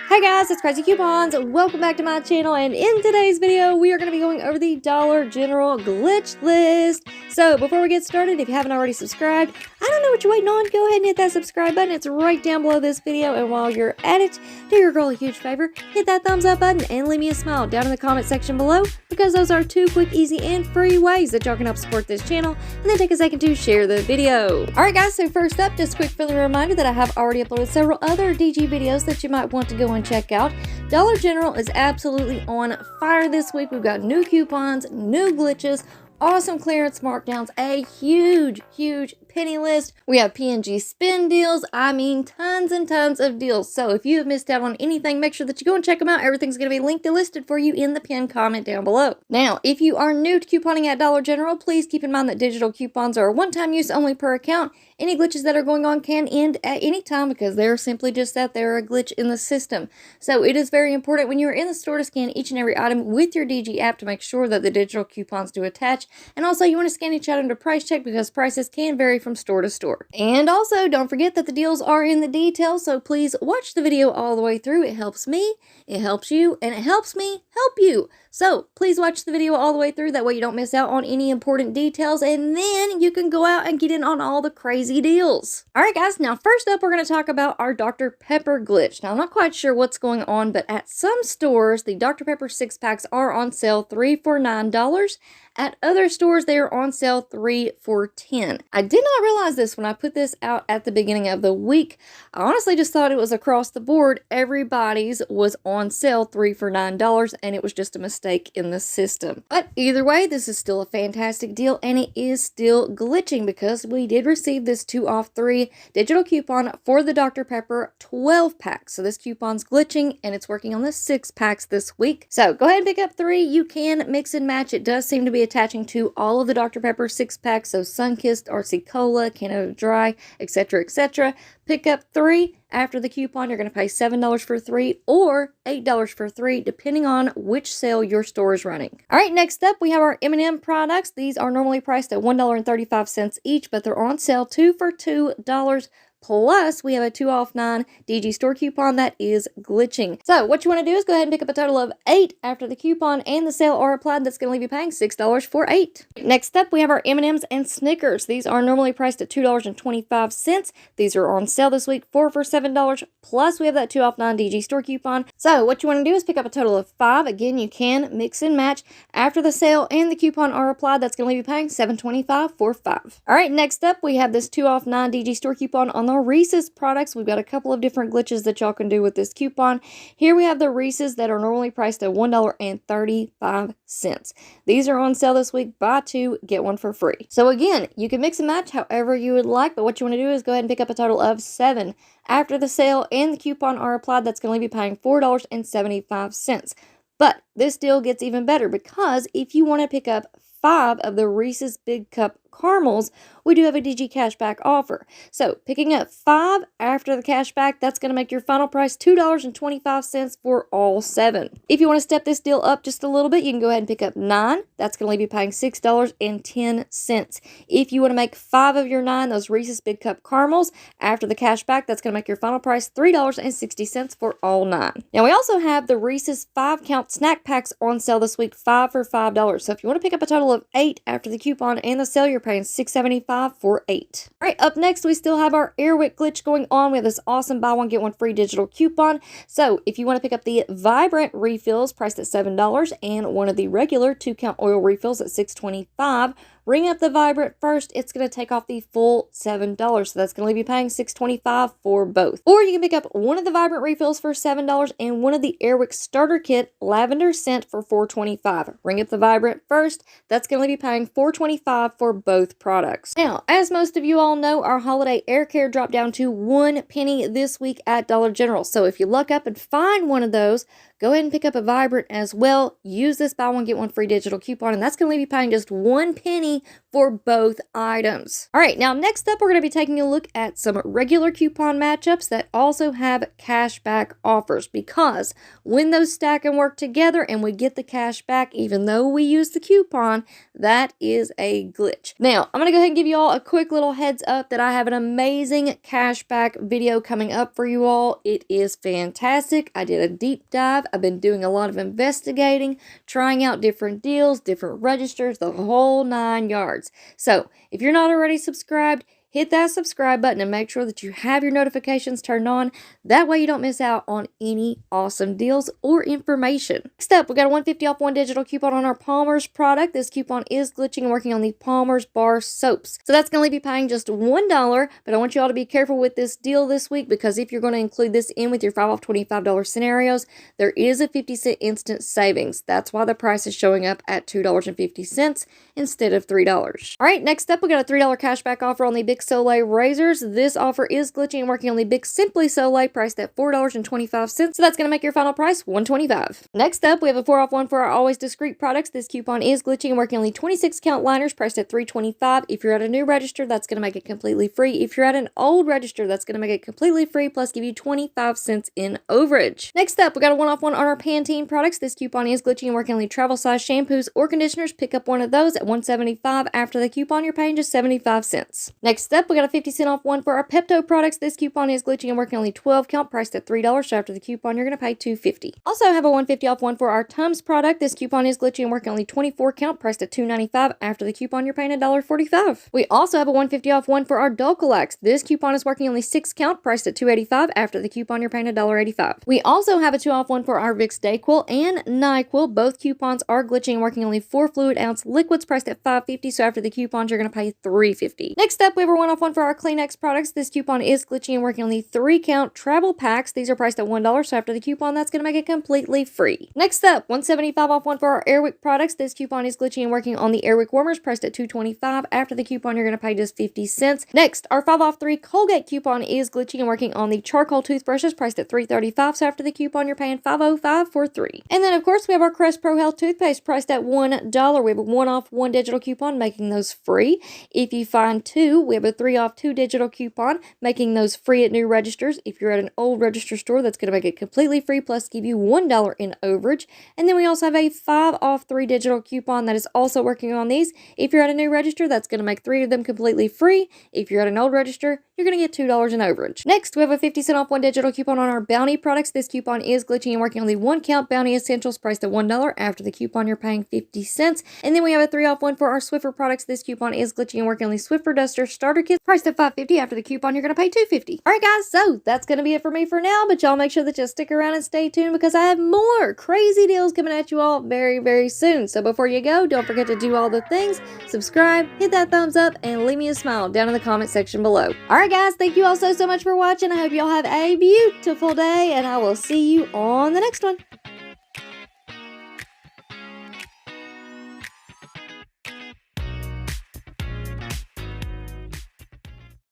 Hi guys, it's Craz-E Coupons. Welcome back to my channel, and in today's video, we are going to be going over the Dollar General glitch list. So before we get started, if you haven't already subscribed, I don't know what you're waiting on. Go ahead and hit that subscribe button. It's right down below this video, and while you're at it, do your girl a huge favor, hit that thumbs up button and leave me a smile down in the comment section below, because those are two quick, easy, and free ways that y'all can help support this channel, and then take a second to share the video. Alright guys, so first up, just a quick friendly reminder that I have already uploaded several other DG videos that you might want to go and check out. Dollar General is absolutely on fire this week. We've got new coupons, new glitches, awesome clearance markdowns, a huge penny list. We have P&G spin deals. I mean, tons and tons of deals. So if you have missed out on anything, make sure that you go and check them out. Everything's going to be linked and listed for you in the pinned comment down below. Now, if you are new to couponing at Dollar General, please keep in mind that digital coupons are one-time use only per account. Any glitches that are going on can end at any time because they're simply just that they're a glitch in the system. So it is very important when you're in the store to scan each and every item with your DG app to make sure that the digital coupons do attach. And also you want to scan each item to price check because prices can vary from store to store. And also don't forget that the deals are in the details, so please watch the video all the way through. It helps me, it helps you, and it helps me help you. So please watch the video all the way through. That way you don't miss out on any important details, and then you can go out and get in on all the crazy deals. Alright guys, now first up we're going to talk about our Dr. Pepper glitch. Now I'm not quite sure what's going on, but at some stores the Dr. Pepper 6-packs are on sale 3 for $9. At other stores they are on sale 3 for $10. I did not realize this when I put this out at the beginning of the week. I honestly just thought it was across the board. Everybody's was on sale 3 for $9, and it was just a mistake in the system. But either way, this is still a fantastic deal, and it is still glitching because we did receive this 2 off 3 digital coupon for the Dr. Pepper 12-pack. So this coupon's glitching, and it's working on the 6-packs this week. So go ahead and pick up 3. You can mix and match. It does seem to be attaching to all of the Dr. Pepper 6-packs, so Sunkist, RC Cola, Canada Dry, etc., etc. Pick up 3. After the coupon, you're going to pay $7 for 3 or $8 for 3, depending on which sale your store is running. All right, next up, we have our M&M products. These are normally priced at $1.35 each, but they're on sale 2 for $2. Plus, we have a 2 off 9 DG store coupon that is glitching. So what you want to do is go ahead and pick up a total of 8 after the coupon and the sale are applied. That's going to leave you paying $6 for 8. Next up, we have our M&Ms and Snickers. These are normally priced at $2.25. These are on sale this week 4 for $7. Plus, we have that 2 off 9 DG store coupon. So what you want to do is pick up a total of 5. Again, you can mix and match. After the sale and the coupon are applied, that's going to leave you paying $7.25 for 5. All right, next up, we have this 2 off 9 DG store coupon on the Reese's products. We've got a couple of different glitches that y'all can do with this coupon. Here we have the Reese's that are normally priced at $1.35. These are on sale this week. Buy 2, get 1 for free. So again, you can mix and match however you would like, but what you want to do is go ahead and pick up a total of 7. After the sale and the coupon are applied, that's going to leave you paying $4.75. But this deal gets even better because if you want to pick up 5 of the Reese's Big Cup caramels, we do have a DG cashback offer. So picking up 5 after the cashback, that's going to make your final price $2.25 for all 7. If you want to step this deal up just a little bit, you can go ahead and pick up 9. That's going to leave you paying $6.10. If you want to make 5 of your 9, those Reese's Big Cup caramels, after the cashback, that's going to make your final price $3.60 for all 9. Now we also have the Reese's 5-count snack packs on sale this week, 5 for $5. So if you want to pick up a total of 8 after the coupon and the sale, you're paying $6.75 for 8. All right, up next, we still have our Airwick glitch going on. We have this awesome buy 1, get 1 free digital coupon. So if you want to pick up the Vibrant refills priced at $7 and one of the regular 2-count oil refills at $6.25, ring up the Vibrant first. It's going to take off the full $7. So that's going to leave you paying $6.25 for both. Or you can pick up one of the Vibrant refills for $7 and one of the Airwick starter kit lavender scent for $4.25. Ring up the Vibrant first. That's going to leave you paying $4.25 for both products. Now, as most of you all know, our holiday air care dropped down to 1 penny this week at Dollar General. So if you luck up and find one of those, go ahead and pick up a Vibrant as well. Use this buy one, get one free digital coupon, and that's going to leave you paying just 1 penny for both items. All right, now next up, we're going to be taking a look at some regular coupon matchups that also have cashback offers, because when those stack and work together and we get the cash back, even though we use the coupon, that is a glitch. Now, I'm going to go ahead and give you all a quick little heads up that I have an amazing cashback video coming up for you all. It is fantastic. I did a deep dive. I've been doing a lot of investigating, trying out different deals, different registers, the whole 9 yards. So if you're not already subscribed, hit that subscribe button and make sure that you have your notifications turned on. That way you don't miss out on any awesome deals or information. Next up, we got a $150 off 1 digital coupon on our Palmer's product. This coupon is glitching and working on the Palmer's bar soaps. So that's going to leave you paying just $1, but I want you all to be careful with this deal this week, because if you're going to include this in with your 5 off $25 scenarios, there is a 50-cent instant savings. That's why the price is showing up at $2.50 instead of $3. All right, next up, we got a $3 cashback offer on the Big Soleil razors. This offer is glitching and working on the Big Simply Soleil, priced at $4.25. So that's going to make your final price $1.25. Next up, we have a 4 off 1 for our Always Discreet products. This coupon is glitching and working on the 26 count liners, priced at $3.25. If you're at a new register, that's going to make it completely free. If you're at an old register, that's going to make it completely free, plus give you 25 cents in overage. Next up, we got a 1 off 1 on our Pantene products. This coupon is glitching and working on the travel size shampoos or conditioners. Pick up one of those at $1.75. After the coupon, you're paying just 75 cents. Next up, we got a 50-cent off 1 for our Pepto products. This coupon is glitching and working on the 12 count, priced at $3. So after the coupon, you're going to pay $2.50. Also have a $1.50 off 1 for our Tums product. This coupon is glitching and working on the 24 count, priced at $2.95. After the coupon, you're paying $1.45. We also have a $1.50 off 1 for our Dulcolax. This coupon is working on the 6 count, priced at $2.85. After the coupon, you're paying $1.85. We also have a 2 off 1 for our Vicks DayQuil and NyQuil. Both coupons are glitching and working on the 4 fluid ounce liquids, priced at $5.50. So after the coupons, you're going to pay $3.50. Next up, we have a 1 off 1 for our Kleenex products. This coupon is glitching and working on the 3 count travel packs. These are priced at $1. So after the coupon, that's going to make it completely free. Next up, $1.75 off 1 for our Airwick products. This coupon is glitching and working on the Airwick warmers, priced at $2.25. After the coupon, you're going to pay just 50 cents. Next, our 5 off 3 Colgate coupon is glitching and working on the charcoal toothbrushes, priced at $3.35. So after the coupon, you're paying $5.05 for 3. And then, of course, we have our Crest Pro Health toothpaste, priced at $1. We have a 1 off 1 digital coupon, making those free. If you find 2, we have a 3 off 2 digital coupon, making those free at new registers. If you're at an old register store, that's going to make it completely free, plus give you $1 in overage. And then we also have a 5 off 3 digital coupon that is also working on these. If you're at a new register, that's going to make 3 of them completely free. If you're at an old register, you're going to get $2 in overage. Next, we have a 50-cent off 1 digital coupon on our Bounty products. This coupon is glitching and working on the 1 count Bounty Essentials, priced at $1. After the coupon, you're paying 50 cents. And then we have a 3 off 1 for our Swiffer products. This coupon is glitching and working on the Swiffer Duster Starter Kit, priced at $5.50. After the coupon, you're going to pay $2.50. All right, guys, so that's going to be it for me for now, but y'all make sure that you stick around and stay tuned, because I have more crazy deals coming at you all very, very soon. So before you go, don't forget to do all the things. Subscribe, hit that thumbs up, and leave me a smile down in the comment section below. All right, guys, thank you all so much for watching. I hope y'all have a beautiful day, and I will see you on the next one.